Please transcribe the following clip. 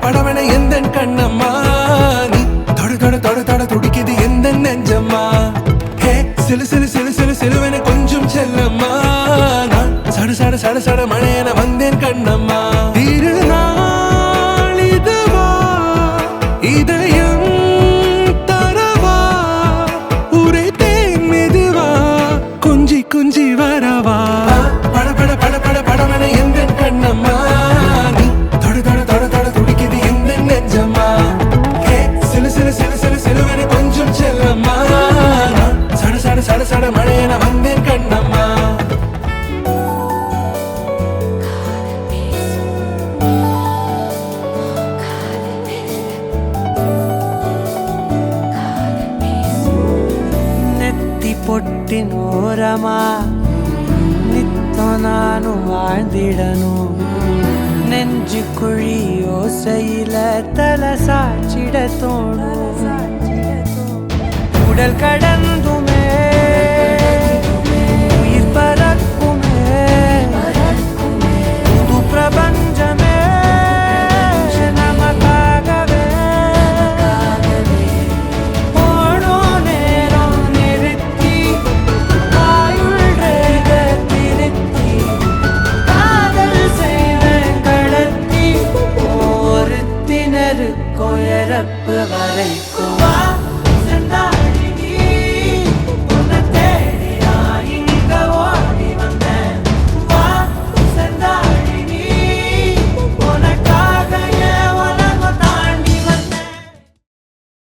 படவன எந்த கண்ணம்மா நீ தொட தொட தொட தொட துடிக்குது எந்த நெஞ்சம்மா ஹே சிலு சிலு சிலு சிலு சிலுவென கொஞ்சம் செல்லம்மா நான் சட சட சட சட மழையென வந்தேன் கண்ணம்மா திருநாள் இதுவா இதயம் தரவா உரைத்தேன் மெதுவா கொஞ்சி கொஞ்சி வரவா பட பட பட பட படவன எந்த கண்ணம்மா நீ தொட தொட தொட தொட துடிக்குது எந்த நெஞ்சம்மா ஹே சிலு சிலு சிலு சிலு சிலுவென கொஞ்சம் செல்லம்மா நான் சட சட சட சட மழையென வந்தேன் கண்ணம்மா பொட்டின் ஓரமா நித்தம் நானும் வாழ்ந்திடனு நெஞ்சு குழி ஓசையில தலை சாச்சிட தோணும் உடல் கடன்